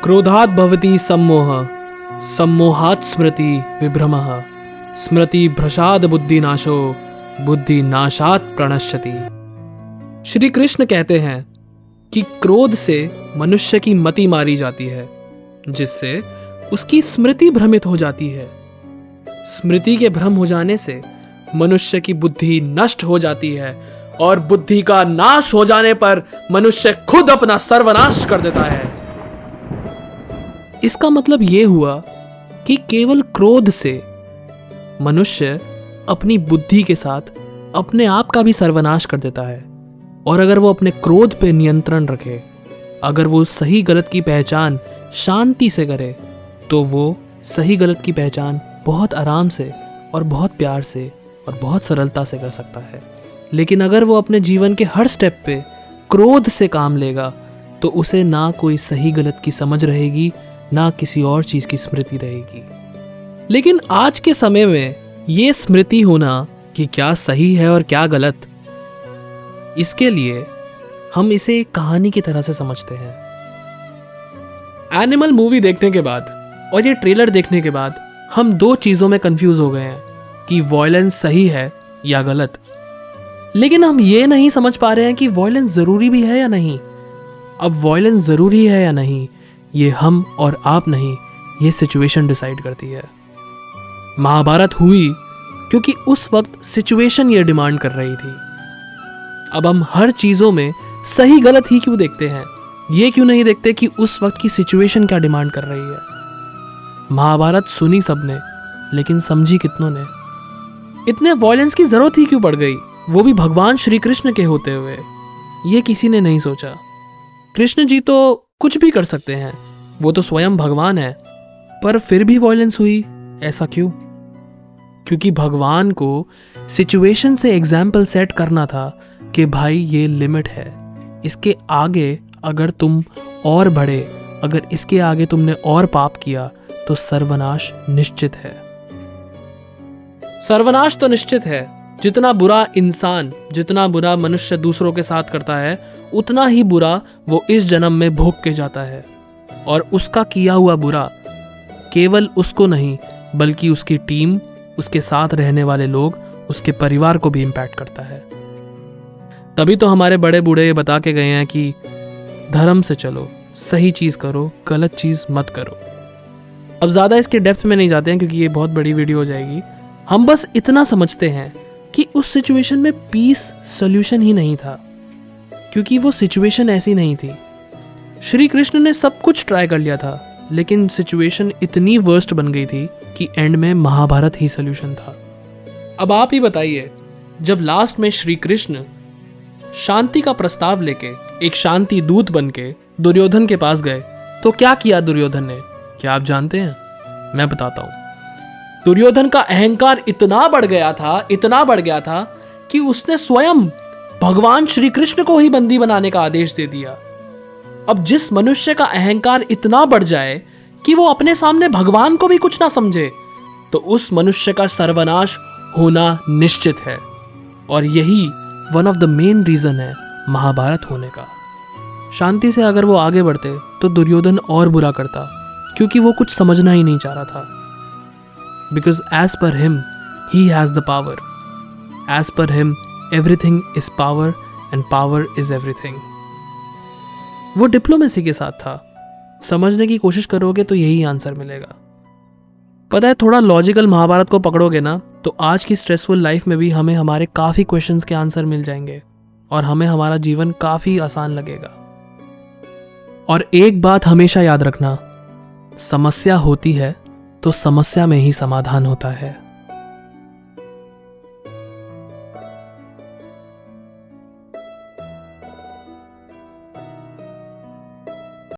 क्रोधात् भवति सम्मोह, सम्मोहात् स्मृति विभ्रमः, स्मृति भ्रशाद बुद्धिनाशो, बुद्धि नाशात् प्रणश्यति। श्री कृष्ण कहते हैं कि क्रोध से मनुष्य की मति मारी जाती है, जिससे उसकी स्मृति भ्रमित हो जाती है। स्मृति के भ्रम हो जाने से मनुष्य की बुद्धि नष्ट हो जाती है और बुद्धि का नाश हो जाने पर मनुष्य खुद अपना सर्वनाश कर देता है। इसका मतलब यह हुआ कि केवल क्रोध से मनुष्य अपनी बुद्धि के साथ अपने आप का भी सर्वनाश कर देता है। और अगर वो अपने क्रोध पे नियंत्रण रखे, अगर वो सही गलत की पहचान शांति से करे, तो वो सही गलत की पहचान बहुत आराम से और बहुत प्यार से और बहुत सरलता से कर सकता है। लेकिन अगर वो अपने जीवन के हर स्टेप पे क्रोध से काम लेगा, तो उसे ना कोई सही गलत की समझ रहेगी, ना किसी और चीज की स्मृति रहेगी। लेकिन आज के समय में ये स्मृति होना कि क्या सही है और क्या गलत, इसके लिए हम इसे एक कहानी की तरह से समझते हैं। एनिमल मूवी देखने के बाद और ये ट्रेलर देखने के बाद हम दो चीजों में कंफ्यूज हो गए हैं कि वॉयलेंस सही है या गलत। लेकिन हम ये नहीं समझ पा रहे हैं कि वॉयलेंस जरूरी भी है या नहीं। अब वॉयलेंस जरूरी है या नहीं, ये हम और आप नहीं, ये सिचुएशन डिसाइड करती है। महाभारत हुई क्योंकि उस वक्त सिचुएशन ये डिमांड कर रही थी। अब हम हर चीजों में सही गलत ही क्यों देखते हैं? ये क्यों नहीं देखते कि उस वक्त की सिचुएशन क्या डिमांड कर रही है? महाभारत सुनी सबने, लेकिन समझी कितनों ने? इतने वॉयलेंस की जरूरत ही क्यों पड़ गई, वो भी भगवान श्री कृष्ण के होते हुए? ये किसी ने नहीं सोचा। कृष्ण जी तो कुछ भी कर सकते हैं, वो तो स्वयं भगवान है, पर फिर भी वॉयलेंस हुई, ऐसा क्यों? क्योंकि भगवान को सिचुएशन से एग्जाम्पल सेट करना था कि भाई ये लिमिट है, इसके आगे अगर तुम और बढ़े, अगर इसके आगे तुमने और पाप किया तो सर्वनाश निश्चित है। सर्वनाश तो निश्चित है। जितना बुरा इंसान, जितना बुरा मनुष्य दूसरों के साथ करता है, उतना ही बुरा वो इस जन्म में भोग के जाता है। और उसका किया हुआ बुरा केवल उसको नहीं, बल्कि उसकी टीम, उसके साथ रहने वाले लोग, उसके परिवार को भी इंपैक्ट करता है। तभी तो हमारे बड़े बूढ़े ये बता के गए हैं कि धर्म से चलो, सही चीज करो, गलत चीज मत करो। अब ज्यादा इसके डेप्थ में नहीं जाते हैं क्योंकि ये बहुत बड़ी वीडियो हो जाएगी। हम बस इतना समझते हैं कि उस सिचुएशन में पीस सॉल्यूशन ही नहीं था, क्योंकि वो सिचुएशन ऐसी नहीं थी। श्री कृष्ण ने सब कुछ ट्राई कर लिया था, लेकिन सिचुएशन इतनी वर्स्ट बन गई थी कि एंड में महाभारत ही सॉल्यूशन था। अब आप ही बताइए, जब लास्ट में श्री कृष्ण शांति का प्रस्ताव लेके एक शांति दूत बनके दुर्योधन के पास गए, तो क्या किया दुर्योधन ने? क्या आप जानते हैं? मैं बताता हूं। दुर्योधन का अहंकार इतना बढ़ गया था कि उसने स्वयं भगवान श्री कृष्ण को ही बंदी बनाने का आदेश दे दिया। अब जिस मनुष्य का अहंकार इतना बढ़ जाए कि वो अपने सामने भगवान को भी कुछ ना समझे, तो उस मनुष्य का सर्वनाश होना निश्चित है। और यही one of the main reason है महाभारत होने का। शांति से अगर वो आगे बढ़ते तो दुर्योधन और बुरा करता, क्योंकि वो कुछ समझना ही नहीं चाह रहा था। Because as per him he has the power, as per him everything is power and power is everything. वो डिप्लोमेसी के साथ था। समझने की कोशिश करोगे तो यही आंसर मिलेगा। पता है, थोड़ा लॉजिकल महाभारत को पकड़ोगे ना, तो आज की स्ट्रेसफुल लाइफ में भी हमें हमारे काफी क्वेश्चंस के आंसर मिल जाएंगे और हमें हमारा जीवन काफी आसान लगेगा। और एक बात हमेशा याद रखना, समस्या होती है तो समस्या में ही समाधान होता है।